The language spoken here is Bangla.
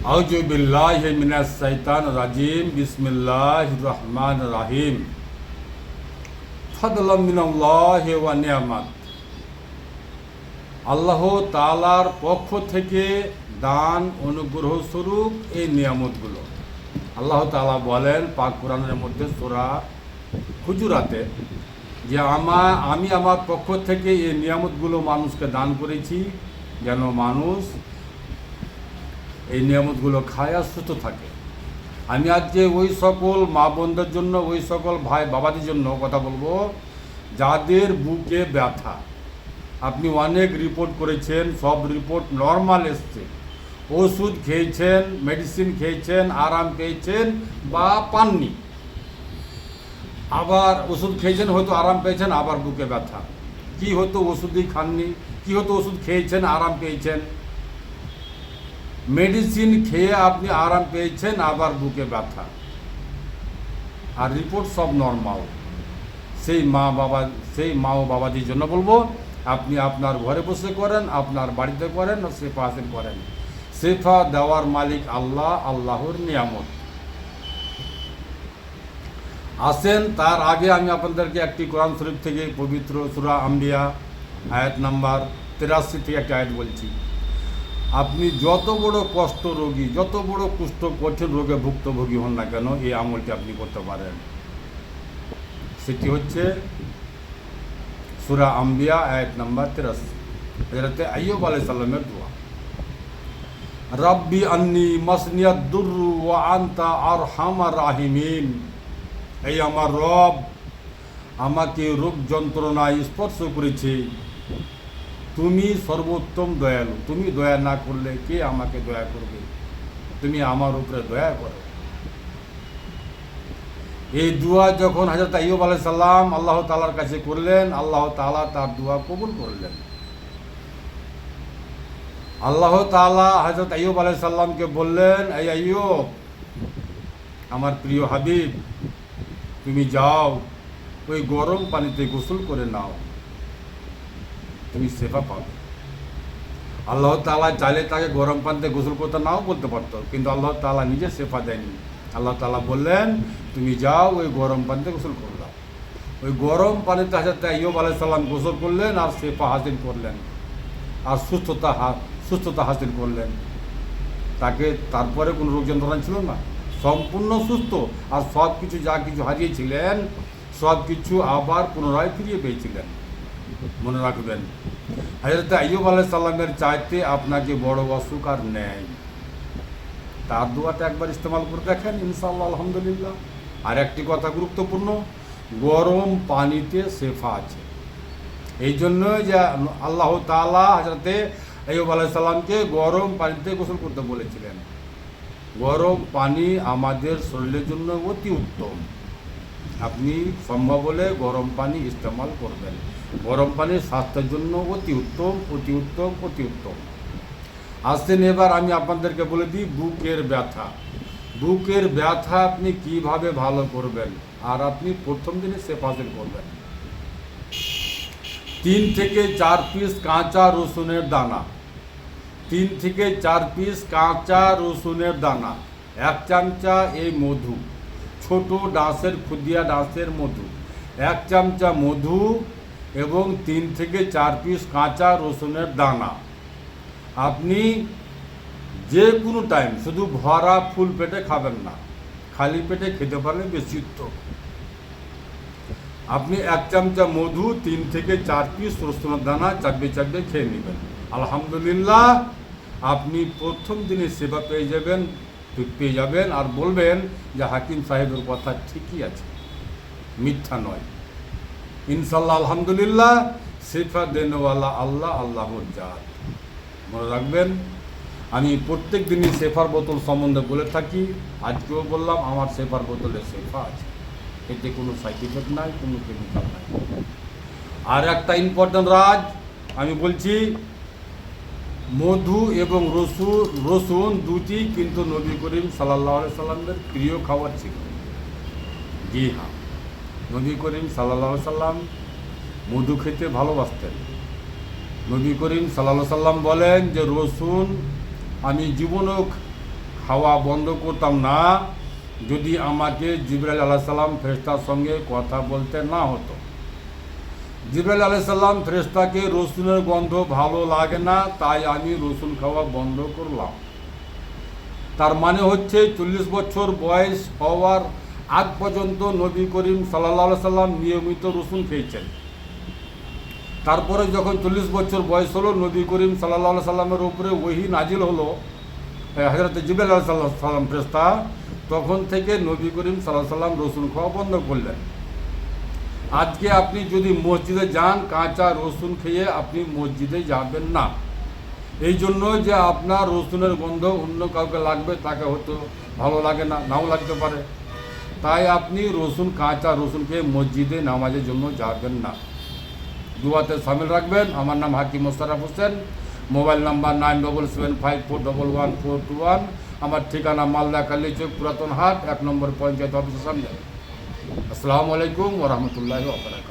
আউযু বিল্লাহি মিনাশ শাইতানির রাজিম বিসমিল্লাহির রহমানির রহিম ফাদলাম মিনাল্লাহি ওয়া নিয়ামাত। আল্লাহ তাআলার পক্ষ থেকে দান অনুগ্রহ স্বরূপ এই নিয়ামতগুলো। আল্লাহ তাআলা বলেন পাক কোরআনের মধ্যে সূরা হুজুরাতে যে আমি আমার পক্ষ থেকে এই নিয়ামতগুলো মানুষকে দান করেছি যেন মানুষ এই নিয়ামতগুলো খায় আর সুস্থ থাকে। আমি আজকে ওই সকল মা বোনদের জন্য, ওই সকল ভাই বাবাদের জন্য কথা বলবো যাদের বুকে ব্যথা। আপনি অনেক রিপোর্ট করেছেন, সব রিপোর্ট নর্মাল এসছে, ওষুধ খেয়েছেন, মেডিসিন খেয়েছেন, আরাম পেয়েছেন বা পাননি, আবার ওষুধ খেয়েছেন, হয়তো আরাম পেয়েছেন, আবার বুকে ব্যথা। কি হতো ওষুধই খাননি, কি হতো ওষুধ খেয়েছেন, আরাম পেয়েছেন, মেডিসিন খেয়ে আপনি আরাম পেয়েছেন, আবার বুকে ব্যথা, আর রিপোর্ট সব নর্মাল। সেই মা ও বাবাদের জন্য বলবো আপনি আপনার ঘরে বসে করেন, আপনার বাড়িতে করেন, শেফা হাসিল করেন। শেফা দেওয়ার মালিক আল্লাহ, আল্লাহর নিয়ামত। আসেন তার আগে আমি আপনাদেরকে একটি কোরআন শরীফ থেকে পবিত্র সূরা আম্বিয়া আয়াত নাম্বার 83 থেকে একটা আয়াত বলছি। আপনি যত বড় কষ্ট রোগী, যত বড় কঠিন রোগে ভুক্তভোগী হন না কেন, এই আমলটি আপনি করতে পারেন। সেটি হচ্ছে সূরা আম্বিয়া আয়াত নাম্বার 83, হযরত আইয়ুব আলাইহিস সালামের দোয়া। রাব্বি আন্নি মাসনিয়াদ দুররু ওয়া আনতা আরহামার রাহিমিন। এই আমার রব, আমাকে রোগ যন্ত্রণায় স্পর্শ করেছে, তুমি সর্বোত্তম দয়ালু, তুমি দয়া না করলে কে আমাকে দয়া করবে, তুমি আমার উপরে দয়া করো। এই দোয়া যখন হযরত আইয়ুব আলাইহিস সালাম আল্লাহ তাআলার কাছে করলেন, আল্লাহ তাআলা তার দোয়া কবুল করলেন। আল্লাহ তাআলা হযরত আইয়ুব আলাইহিস সালামকে বললেন, এই আইয়ুব, আমার প্রিয় হাবিব, তুমি যাও ওই গরম পানিতে গোসল করে নাও, তুমি শেফা পাবে। আল্লাহ তাআলা চাইলে তাকে গরম পানিতে গোসল করতে নাও বলতে পারতো, কিন্তু আল্লাহ তাআলা নিজে শেফা দেয়নি। আল্লাহ তাআলা বললেন, তুমি যাও ওই গরম পানিতে গোসল করে দাও। ওই গরম পানিতে হযরত আইয়ুব আলাইহিস সালাম গোসল করলেন আর শেফা হাসিল করলেন, আর সুস্থতা হাসিল করলেন। তাকে তারপরে কোনো রোগ যন্ত্রণা ছিল না, সম্পূর্ণ সুস্থ, আর সব কিছু যা কিছু হারিয়েছিলেন সব কিছু আবার পুনরায় ফিরিয়ে পেয়েছিলেন। মনে রাখবেন, হযরত আইয়ুব আলাইহিস সালামের চাইতে আপনাকে বড় অসুখ আর নেই। তার দোয়াটা একবার ইস্তেমাল করে দেখেন, ইনশাআল্লাহ, আলহামদুলিল্লাহ। আর একটি কথা গুরুত্বপূর্ণ, গরম পানিতে শেফা আছে। এই জন্য যে আল্লাহ তাআলা হযরতে আইয়ুব আলাইহিস সালামকে গরম পানিতে গোসল করতে বলেছিলেন। গরম পানি আমাদের শরীরের জন্য অতি উত্তম। আপনি সম্ভব হলে গরম পানি ইস্তেমাল করবেন। গরম পানি স্বাস্থ্যের জন্য অতি উত্তম, অতি উত্তম, অতি উত্তম। আসছেন এবার আমি আপনাদেরকে বলে দিই বুকের ব্যথা। বুকের ব্যথা আপনি কিভাবে ভালো করবেন, আর আপনি প্রথম দিনে শেফা হাসিল করবেন। 3 থেকে 4 পিস কাঁচা রসুনের দানা, 3 থেকে 4 পিস কাঁচা রসুনের দানা, 1 চামচা এই মধু, ছোট ডাঁশের খুদিয়া ডাঁশের মধু, 1 চামচা মধু এবং 3 থেকে 4 পিস কাঁচা রসুনের দানা। আপনি যে কোনো টাইম, শুধু ভরা ফুল পেটে খাবেন না, খালি পেটে খেতে পারলে বেশি উত্তম। আপনি 1 চামচা মধু, 3 থেকে 4 পিস রসুনের দানা চাবিয়ে চাবিয়ে খেয়ে নেবেন। আলহামদুলিল্লাহ, আপনি প্রথম দিনে সেবা পেয়ে যাবেন আর বলবেন যে হাকিম সাহেবের কথা ঠিকই আছে, মিথ্যা নয়। ইনশাল্লাহ, আলহামদুলিল্লাহ, শেফা দেনওয়ালা আল্লাহ, আল্লাহর জাত। মনে রাখবেন, আমি প্রত্যেক দিনই শেফার বোতল সম্বন্ধে বলে থাকি, আজকেও বললাম আমার শেফার বোতলে শেফা আছে, এতে কোনো সাইড ইফেক্ট নাই, কোনো কেমিক্যাল নাই। আর একটা ইম্পর্টেন্ট রাজ আমি বলছি, মধু এবং রসুন দুটি কিন্তু নবী করিম সাল্লাল্লাহু আলাইহি সাল্লামের প্রিয় খাবার ছিল। জি হ্যাঁ, নবী করিম সাল্লাল্লাহু আলাইহি সাল্লাম মধু খেতে ভালোবাসতেন। নবী করিম সাল্লাল্লাহু আলাইহি সাল্লাম বলেন যে রসুন আমি জীবনেও খাওয়া বন্ধ করতাম না যদি আমাকে জিবরাইল আলাইহিস সালাম ফেরেশতার সঙ্গে কথা বলতে না হতো। জিবরাইল আলাইহিস সালাম ফেরেশতাকে রসুনের গন্ধ ভালো লাগে না, তাই আমি রসুন খাওয়া বন্ধ করলাম। তার মানে হচ্ছে 40 বছর বয়স হওয়ার আগ পর্যন্ত নবী করিম সাল্লাল্লাহু আলাইহি সাল্লাম নিয়মিত রসুন খেয়েছেন। তারপরে যখন 40 বছর বয়স হলো, নবী করিম সাল্লাল্লাহু আলাইহি সাল্লামের উপরে ওহী নাজিল হলো, হযরত জিবরাইল আলাইহিস সালাম ফেরেশতা, তখন থেকে নবী করিম সাল্লাল্লাহু আলাইহি সাল্লাম রসুন খাওয়া বন্ধ করলেন। আজকে আপনি যদি মসজিদে যান, কাঁচা রসুন খেয়ে আপনি মসজিদে যাবেন না। এই জন্য যে আপনার রসুনের গন্ধ অন্য কাউকে লাগবে, তাকে হয়তো ভালো লাগে না, নাও লাগতে পারে, তাই আপনি কাঁচা রসুন খেয়ে মসজিদে নামাজের জন্য যাবেন না। দুয়াতে সামিল রাখবেন। আমার নাম হাকিম মোশাররফ হোসেন, মোবাইল নাম্বার 9775411421। আমার ঠিকানা মালদা কালীচক পুরাতন হাট, 1 নম্বর পঞ্চায়েত অফিসের সামনে। আসসালামু আলাইকুম ওয়া রাহমাতুল্লাহি ওয়া বারাকাতুহু।